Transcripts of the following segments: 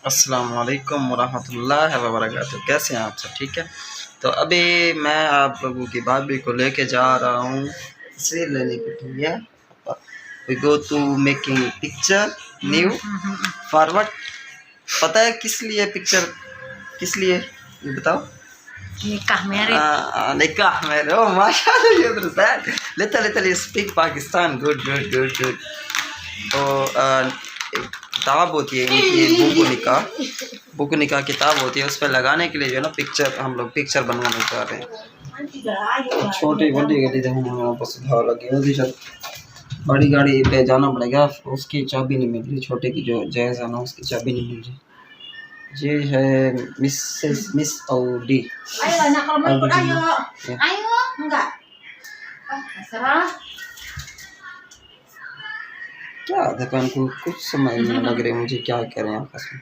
अस्सलाम वालेकुम वरहमतुल्लाहि वबरकातुहू। कैसे हैं आप सब? ठीक है। तो अभी मैं आप लोगों की भाभी को लेके जा रहा हूँ तस्वीर लेने के लिए। We go to making picture new forward. पता है किस लिए पिक्चर, किस लिए ये बताओ? निकाह मेरे निकाह मेरे। ओ माशाल्लाह, you understand little speak Pakistan. Good good good good. तो किताब होती है इनकी, बुक निकाह किताब होती है, उस पर लगाने के लिए जो है ना पिक्चर, हम लोग पिक्चर बनवाने जा रहे हैं। छोटी बड़ी गाड़ी देखो बस भाव लगी, बड़ी गाड़ी पे जाना पड़ेगा, उसकी चाबी नहीं मिल रही। छोटे की जो जैज है ना, उसकी चाबी नहीं मिल रही। ये है मिस औडी। क्या दुकान को कुछ समझ नहीं लग रही मुझे, क्या कह रहे हैं आपस में।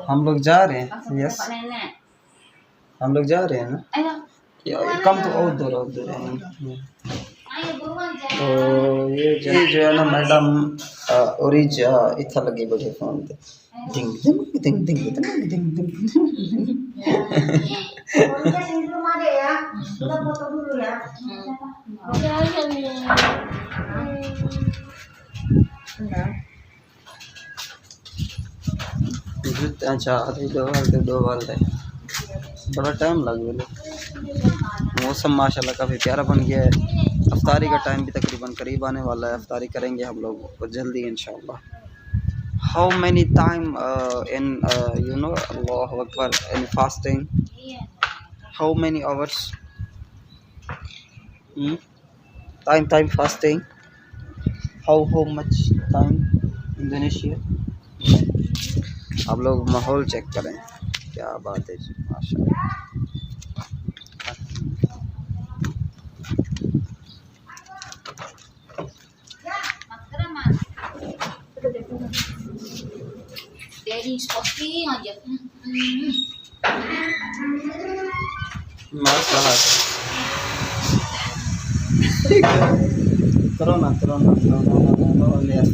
हम लोग जा रहे हैं। यस, हम लोग जा रहे हैं ना। कम तो और दूर तो ये जो है ना मैडम ओरिज इतना लगी बड़े फोन पे दिंग दिंग दिंग दिंग दिंग दिंग दिंग। अच्छा दो बाल बड़ा टाइम लग गया। मौसम माशाल्लाह काफ़ी प्यारा बन गया है। अफ्तारी का टाइम भी तकरीबन करीब आने वाला है। अफ्तारी करेंगे हम लोग बहुत जल्दी इंशाल्लाह। How many time in you know अल्लाहु अकबर in fasting, how many hours time fasting, how much time Indonesia. आप लोग माहौल चेक करें, क्या बात है जी माशाल्लाह। माशाल्लाह। करो ना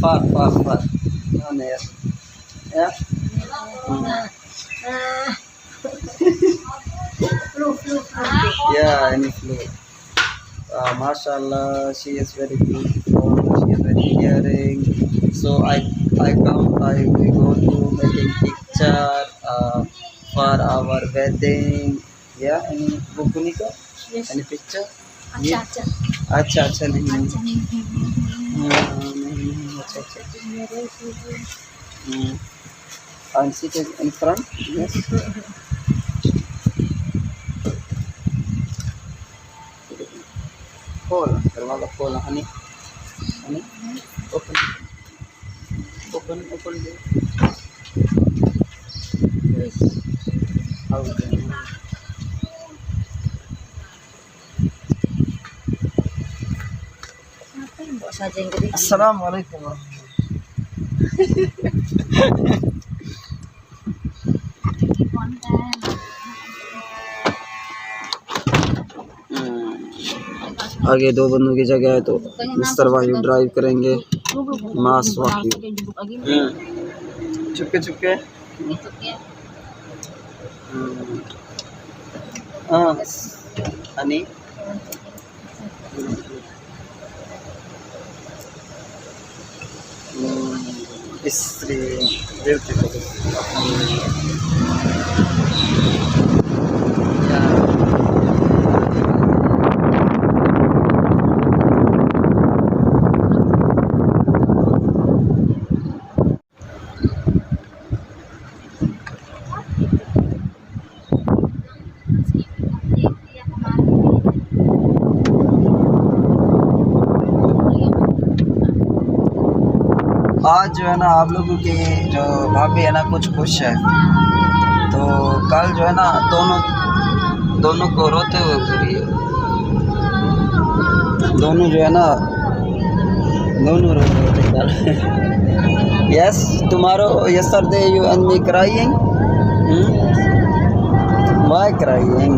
फार yeah, any flu. Mashallah, she is very beautiful, she is very caring. So I we go to making picture for our wedding. Yeah, any bukunika? Yes. Any picture? अच्छा अच्छा नहीं and sit in front. Yes. Call, dalawa call honey. Open yes. How Assalamualaikum. आगे दो बंदों की जगह है तो मिस्टर वायु ड्राइव करेंगे। मास वाकई चुपके हाँ हनी स्त्री ब्यूटीफुल। आज जो है ना आप लोगों की जो भाभी है ना कुछ खुश है, तो कल जो है ना दोनों को रोते हुए पूरी दोनों जो है ना दोनों रोते कल। Yes tomorrow yesterday you and me crying Why crying?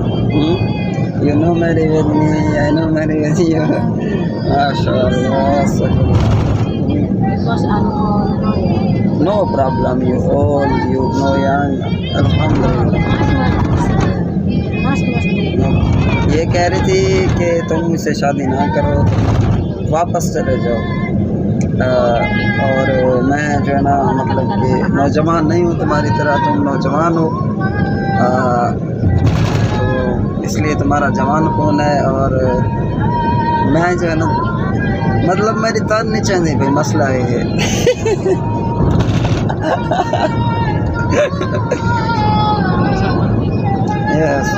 You know marry with me, I know marry with you. MashaAllah. Because No problem, you old, you know young. Alhamdulillah. ये कह रही थी कि तुम मुझसे शादी ना करो, वापस चले जाओ। और मैं जो है ना मतलब कि नौजवान नहीं हूँ तुम्हारी तरह, तुम नौजवान हो, तो इसलिए तुम्हारा जवान कौन है। और मैं जो है ना मतलब मेरी तान नहीं चाहती भाई, मसला है ये। यस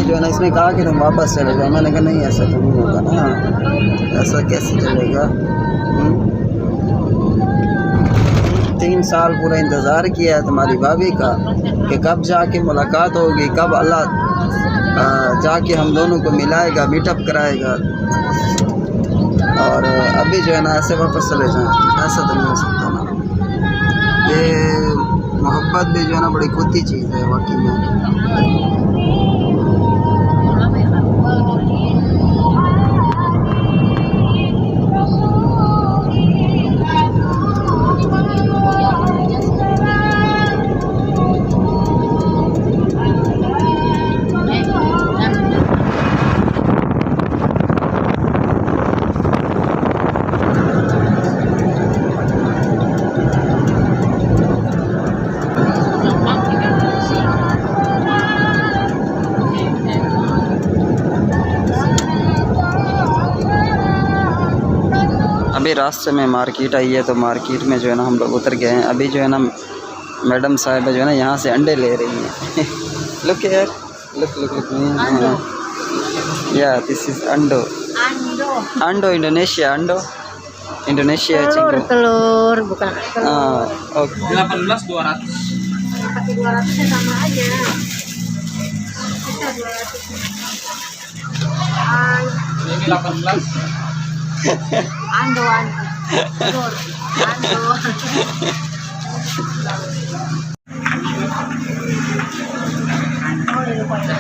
जो है ना इसने कहा कि तुम वापस चले जाओ। मैंने कहा नहीं, ऐसा तो नहीं होगा ना, ऐसा कैसे चलेगा। 3 साल पूरा इंतज़ार किया है तुम्हारी भाभी का कि कब जाके मुलाकात होगी, कब अल्लाह जाके हम दोनों को मिलाएगा, मीटअप कराएगा। और अभी जो है ना ऐसे वापस चले जाएं, ऐसा तो नहीं हो सकता ना। ये मोहब्बत भी जो है ना बड़ी कुत्ती चीज़ है वाकई में। अभी रास्ते में मार्केट आई है, तो मार्केट में जो है ना हम लोग उतर गए हैं। अभी जो है ना मैडम साहिबा जो है ना यहाँ से अंडे ले रही हैं। लुक यार, लुक या this is undo, undo Indonesia, undo Indonesia telur bukan telur. Okay 18.200. Pakai 200 -nya sama aja. Kita 200. Ini 18. Ando. Telur. Ando. Oh, ini lupa ya.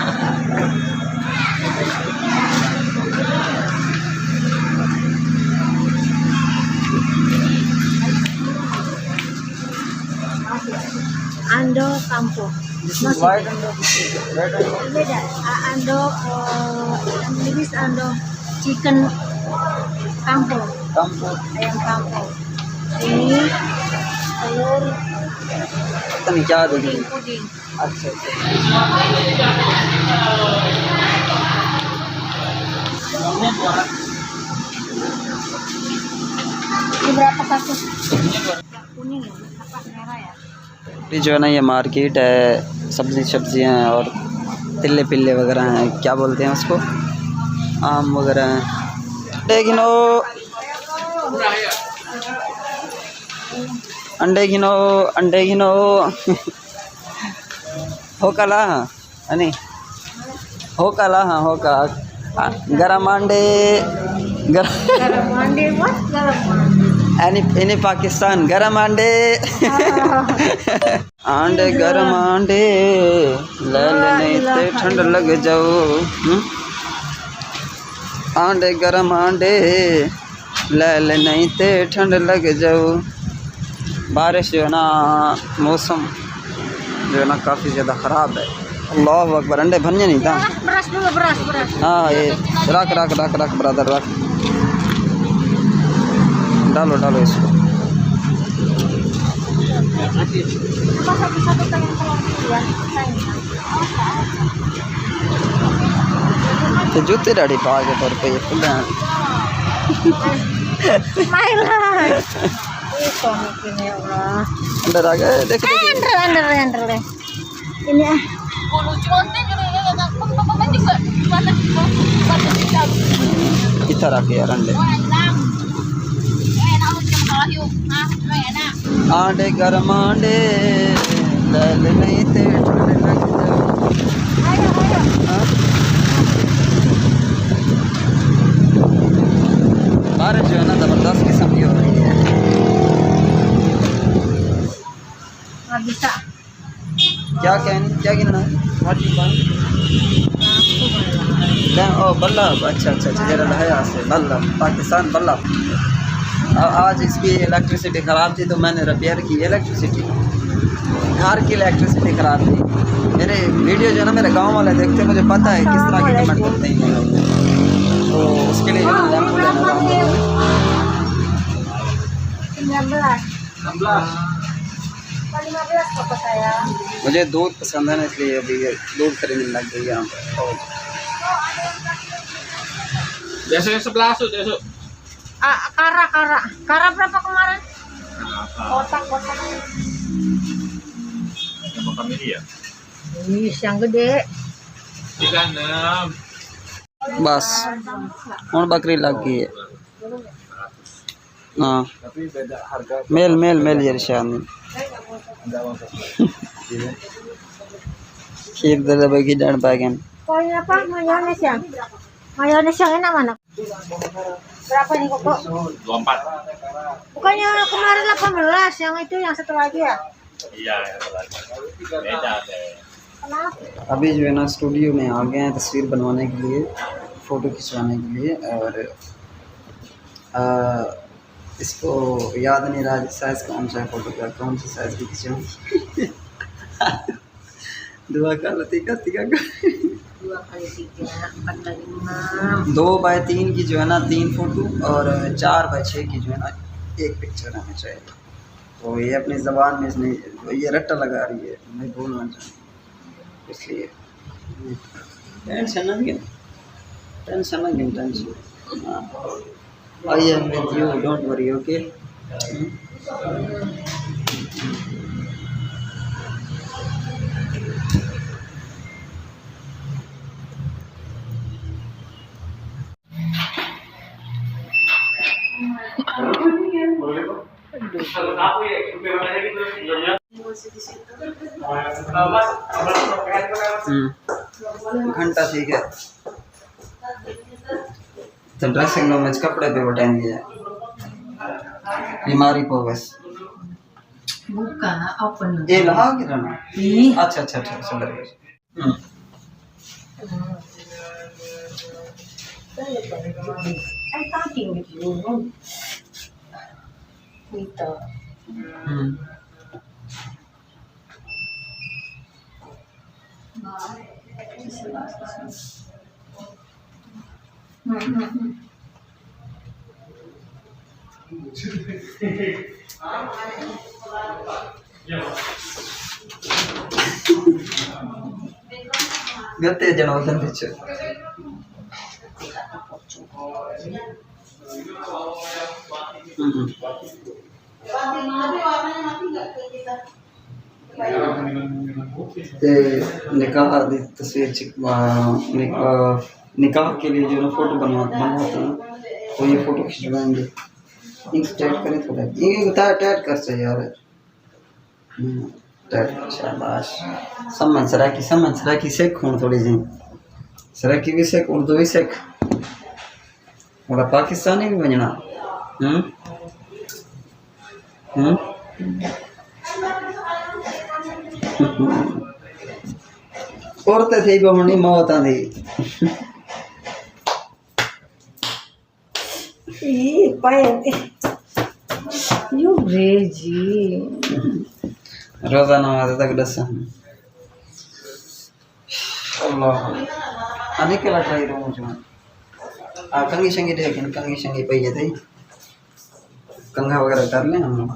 Ando campur. This is white undo, this is red undo. Beda. Ando ini ando chicken campur, Kampur ayam campur. Ini telur पता नहीं क्या देगी। puding. अच्छा Ini berapa satu? Kuning ya? Apa merah ya? ये जो है ना ये मार्केट है, सब्जियां हैं और तिल्ले पिल्ले वगैरह हैं, क्या बोलते हैं उसको, आम वगैरह हैं। देखिनो अंडे गिनो हो कला अनि हो कला हो का गरम अंडे Garam mandi what? Garam mandi. ini Pakistan गरम अंडे अंडे गरम अंडे लाल नहीं ते ठंड लग जाओ। अंडे गरम अंडे लाल नहीं ते ठंड लग जाओ। बारिश जो है ना मौसम जो है ना काफ़ी ज़्यादा ख़राब है। अल्लाह अकबर, अंडे भरने नहीं था। Beras dulu, beras. हाँ ये रख ब्रदर रख, डालो इसको। Apa satu-satu pengen telur dulu ya? तो जूते डाड़ी पा के तौर पे ये खुले हैं। Mainlah. Itu mikirnya ya Allah. अंदर आ गए, देख Under deh. Ini ah. इधर आके यार अंडे आंडे गरम आंडे लाल नहीं ते ठंड लग जाओ। Ayo. हाँ? बारिश जो है ना ज़बरदस्त किस्म की हो रही है। Bisa. क्या गिनना है? ओ बल्लभ, अच्छा अच्छा अच्छा, जरा लहया से बल्लभ, पाकिस्तान बल्लभ। आज इसकी इलेक्ट्रिसिटी ख़राब थी तो मैंने रिपेयर की इलेक्ट्रिसिटी, घर की इलेक्ट्रिसिटी ख़राब थी। मेरे वीडियो जो है ना मेरे गांव वाले देखते हैं, मुझे पता है किस तरह के कमेंट करते हैं लोग, तो उसके लिए जो है लैंप लेना गाँव में। 15 apa sayang? मुझे दूध पसंद है ना, इसलिए अभी ये दूध खरीदने लग गई यहाँ पर। Besok yang 11 tuh, besok. Kara berapa kemarin? Apa? Kotak. Sama kami dia. Yang gede. 36. बस हूँ बकरी लग गई है। हाँ मेल मेल मेल ये शादी खीर दे दे बगी Dand bagian Poin apa? Mayones yang? Mayones yang enak mana? Berapa nih koko? 24. Bukannya kemarin 18, yang itu yang satu lagi ya? Iya, beda deh. Kenapa? अभी जो है ना स्टूडियो में आ गए हैं तस्वीर बनवाने के लिए, फ़ोटो खिंचवाने के लिए। और इसको याद नहीं रहा साइज़ कौन सा है फ़ोटो का, कौन सी साइज़ की खिंचवाऊँ। दुआ कर लेती का 2 kali 3, 4 kali 5. 2x3 की जो है ना 3 फ़ोटो और 4x6 की जो है ना 1 पिक्चर आना चाहिए। तो ये अपनी ज़बान में इसने ये रट्टा लगा रही है, मैं बोलना चाहूँ इसलिए टेंशन ना गिन, टेंशन ना गिन, tension. I am with you, don't worry, okay. घंटा ठीक है तो ड्रेसिंग रूम में कपड़े पे बैठाएंगे बीमारी को बस Bukan, open. ये लगा के रहना। Ih, अच्छा अच्छा अच्छा सुंदर है। talking with you. Gitu. गते जनावदन पीछे निकाह दी तस्वीर निकाह के लिए जो ना फोटो बनवाते हैं तो ये फोटो खिंचवाएंगे। स्टार्ट करें थोड़ा ये टाइट कर से यार, टाइट शाबाश। समझ सराकी सेक हूँ थोड़ी जी, सराकी भी सेक, उर्दू भी सेक, थोड़ा पाकिस्तानी भी बनना। औरतें थी बहनी मौत आंधी। Ih, pai. You crazy. रोजाना आते तक दस अल्लाह अनेक केला ट्राई करूँ जो कंगी शंगी देखें, कंगी शंगी पे ये थे कंघा वगैरह कर लें हम।